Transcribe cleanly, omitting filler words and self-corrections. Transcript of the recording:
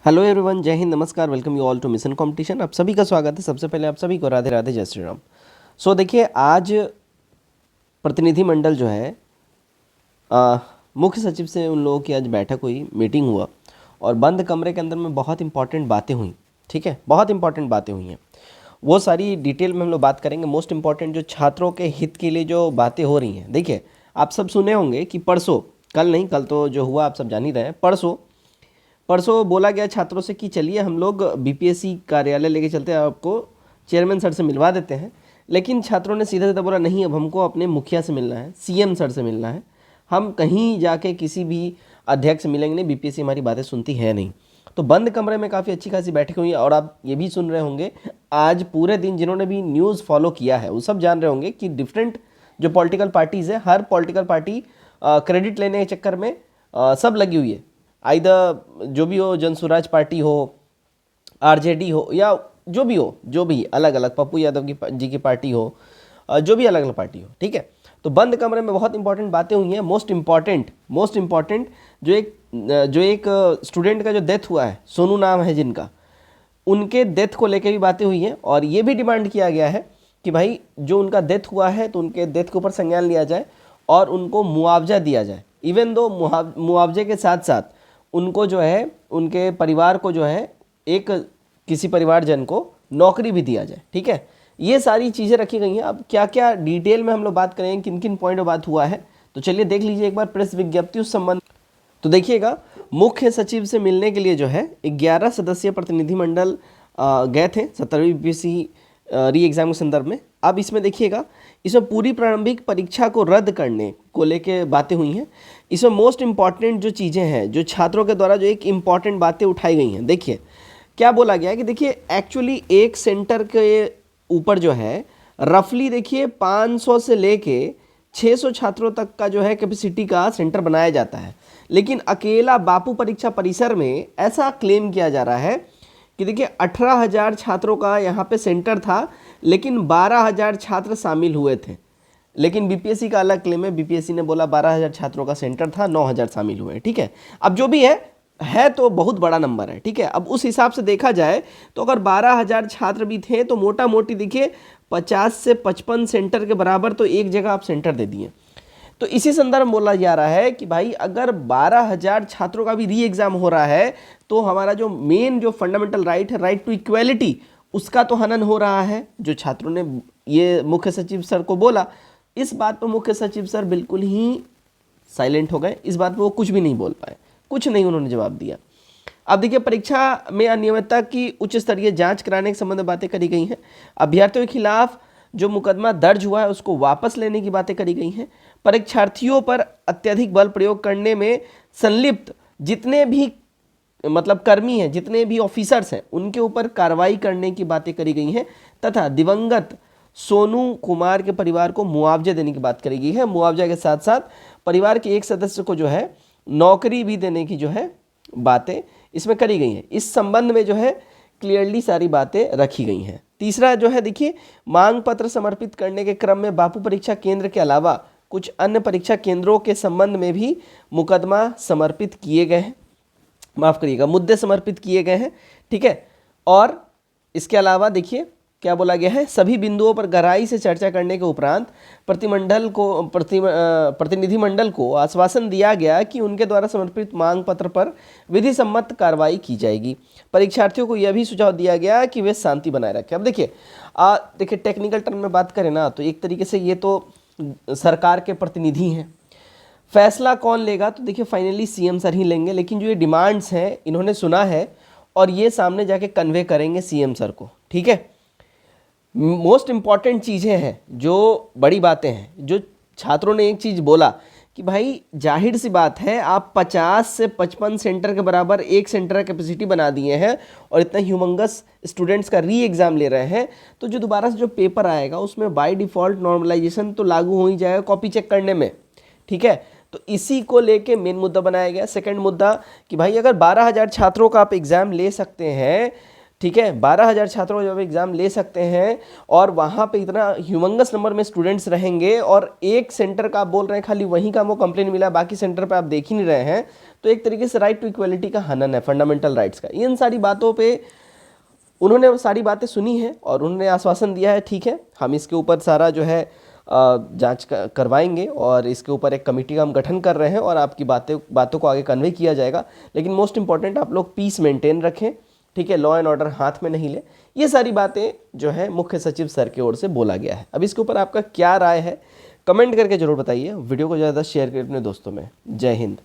Hello everyone, जय हिंद, नमस्कार, welcome you all to mission competition. आप सभी का स्वागत है। सबसे पहले आप सभी को राधे राधे, जय श्री राम। देखिए, आज प्रतिनिधिमंडल जो है मुख्य सचिव से उन लोगों की आज बैठक हुई, मीटिंग हुआ और बंद कमरे के अंदर में बहुत इंपॉर्टेंट बातें हुई। ठीक है, बहुत इंपॉर्टेंट बातें हुई हैं। वो सारी डिटेल में हम लोग बात करेंगे। मोस्ट इंपॉर्टेंट जो छात्रों के हित के लिए जो बातें हो रही हैं, देखिए आप सब सुने होंगे कि परसों, कल नहीं, कल तो जो हुआ आप सब जान ही रहे हैं, परसों बोला गया छात्रों से कि चलिए हम लोग बीपीएससी कार्यालय लेके चलते हैं, आपको चेयरमैन सर से मिलवा देते हैं। लेकिन छात्रों ने सीधा सीधा बोला नहीं, अब हमको अपने मुखिया से मिलना है, सीएम सर से मिलना है। हम कहीं जाके किसी भी अध्यक्ष से मिलेंगे नहीं, बीपीएससी हमारी बातें सुनती है नहीं। तो बंद कमरे में काफ़ी अच्छी खासी बैठक हुई। और आप ये भी सुन रहे होंगे, आज पूरे दिन जिन्होंने भी न्यूज़ फॉलो किया है वो सब जान रहे होंगे कि डिफरेंट जो पॉलिटिकल पार्टीज़ है, हर पॉलिटिकल पार्टी क्रेडिट लेने के चक्कर में सब लगी हुई है। आइदर जो भी हो, जन स्वराज पार्टी हो, आरजेडी हो, या जो भी अलग अलग पप्पू यादव की जी की पार्टी हो, जो भी अलग अलग पार्टी हो। ठीक है, तो बंद कमरे में बहुत इंपॉर्टेंट बातें हुई हैं। मोस्ट इंपॉर्टेंट जो एक स्टूडेंट का जो डेथ हुआ है, सोनू नाम है जिनका, उनके डेथ को लेकर भी बातें हुई हैं। और ये भी डिमांड किया गया है कि भाई जो उनका डेथ हुआ है तो उनके डेथ के ऊपर संज्ञान लिया जाए और उनको मुआवजा दिया जाए। इवन दो मुआवजे के साथ साथ उनको जो है, उनके परिवार को जो है, एक किसी परिवारजन को नौकरी भी दिया जाए। ठीक है, ये सारी चीज़ें रखी गई हैं। अब क्या क्या डिटेल में हम लोग बात करेंगे, किन किन पॉइंट पर बात हुआ है, तो चलिए देख लीजिए एक बार प्रेस विज्ञप्ति उस संबंध। तो देखिएगा, मुख्य सचिव से मिलने के लिए जो है 11 सदस्यीय प्रतिनिधिमंडल गए थे 17वीं बीपीएससी री एग्ज़ाम के संदर्भ में। अब इसमें देखिएगा, इसमें पूरी प्रारंभिक परीक्षा को रद्द करने को लेके बातें हुई हैं। इसमें मोस्ट इम्पॉर्टेंट जो चीज़ें हैं, जो छात्रों के द्वारा जो एक इम्पॉर्टेंट बातें उठाई गई हैं, देखिए क्या बोला गया है कि देखिए एक्चुअली एक सेंटर के ऊपर जो है रफली देखिए 500 से लेके 600 छात्रों तक का जो है कैपेसिटी का सेंटर बनाया जाता है। लेकिन अकेला बापू परीक्षा परिसर में ऐसा क्लेम किया जा रहा है कि देखिए 18,000 छात्रों का यहाँ पे सेंटर था, लेकिन 12,000 छात्र शामिल हुए थे। लेकिन बीपीएससी का अलग क्लेम है, बीपीएससी ने बोला 12,000 छात्रों का सेंटर था, 9,000 शामिल हुए। ठीक है, अब जो भी है तो बहुत बड़ा नंबर है। ठीक है, अब उस हिसाब से देखा जाए तो अगर 12,000 छात्र भी थे तो मोटा मोटी देखिए 50 से 55 सेंटर के बराबर तो एक जगह आप सेंटर दे दिए। तो इसी संदर्भ में बोला जा रहा है कि भाई अगर 12,000 छात्रों का भी री एग्जाम हो रहा है तो हमारा जो मेन जो फंडामेंटल राइट है, राइट टू इक्वेलिटी, उसका तो हनन हो रहा है। जो छात्रों ने ये मुख्य सचिव सर को बोला, इस बात पर मुख्य सचिव सर बिल्कुल ही साइलेंट हो गए। इस बात पर वो कुछ भी नहीं बोल पाए, कुछ नहीं उन्होंने जवाब दिया। अब देखिए, परीक्षा में अनियमितता की उच्च स्तरीय जांच कराने के संबंध में बातें करी गई हैं। अभ्यर्थियों के खिलाफ जो मुकदमा दर्ज हुआ है उसको वापस लेने की बातें करी गई हैं। परीक्षार्थियों पर अत्यधिक बल प्रयोग करने में संलिप्त जितने भी मतलब कर्मी हैं, जितने भी ऑफिसर्स हैं, उनके ऊपर कार्रवाई करने की बातें करी गई हैं। तथा दिवंगत सोनू कुमार के परिवार को मुआवजे देने की बात करी गई है। मुआवजा के साथ साथ परिवार के एक सदस्य को जो है नौकरी भी देने की जो है बातें इसमें करी गई हैं। इस संबंध में जो है क्लियरली सारी बातें रखी गई हैं। तीसरा जो है देखिए, मांग पत्र समर्पित करने के क्रम में बापू परीक्षा केंद्र के अलावा कुछ अन्य परीक्षा केंद्रों के संबंध में भी मुकदमा समर्पित किए गए हैं, माफ करिएगा, मुद्दे समर्पित किए गए हैं। ठीक है, और इसके अलावा देखिए क्या बोला गया है, सभी बिंदुओं पर गहराई से चर्चा करने के उपरांत प्रतिनिधिमंडल को आश्वासन दिया गया कि उनके द्वारा समर्पित मांग पत्र पर विधि सम्मत कार्रवाई की जाएगी। परीक्षार्थियों को यह भी सुझाव दिया गया कि वे शांति बनाए रखें। अब देखिए टेक्निकल टर्म में बात करें ना, तो एक तरीके से ये तो सरकार के प्रतिनिधि हैं। फैसला कौन लेगा, तो देखिए फाइनली सीएम सर ही लेंगे। लेकिन जो ये डिमांड्स हैं इन्होंने सुना है और ये सामने जाके कन्वे करेंगे सीएम सर को। ठीक है, मोस्ट इंपॉर्टेंट चीज़ें हैं, जो बड़ी बातें हैं, जो छात्रों ने एक चीज़ बोला कि भाई जाहिर सी बात है, आप 50 से 55 सेंटर के बराबर एक सेंटर का कैपेसिटी बना दिए हैं और इतना ह्यूमंगस स्टूडेंट्स का री एग्ज़ाम ले रहे हैं, तो जो दोबारा से जो पेपर आएगा उसमें बाय डिफ़ॉल्ट नॉर्मलाइजेशन तो लागू हो ही जाएगा कॉपी चेक करने में। ठीक है, तो इसी को लेके मेन मुद्दा बनाया गया। सेकंड मुद्दा कि भाई अगर 12,000 छात्रों का आप एग्ज़ाम ले सकते हैं, ठीक है, 12,000 छात्रों जब एग्ज़ाम ले सकते हैं और वहाँ पे इतना ह्यूमंगस नंबर में स्टूडेंट्स रहेंगे और एक सेंटर का आप बोल रहे हैं खाली वहीं का वो कंप्लेन मिला, बाकी सेंटर पे आप देख ही नहीं रहे हैं, तो एक तरीके से राइट टू इक्वलिटी का हनन है, फंडामेंटल राइट्स का। इन सारी बातों पे उन्होंने सारी बातें सुनी है और उन्होंने आश्वासन दिया है, ठीक है हम इसके ऊपर सारा जो है जांच करवाएंगे और इसके ऊपर एक कमेटी का हम गठन कर रहे हैं और आपकी बातों को आगे कन्वे किया जाएगा। लेकिन मोस्ट इंपॉर्टेंट आप लोग पीस मेंटेन रखें, ठीक है, लॉ एंड ऑर्डर हाथ में नहीं ले। ये सारी बातें जो है मुख्य सचिव सर की ओर से बोला गया है। अब इसके ऊपर आपका क्या राय है कमेंट करके जरूर बताइए। वीडियो को ज़्यादा शेयर करें अपने दोस्तों में। जय हिंद।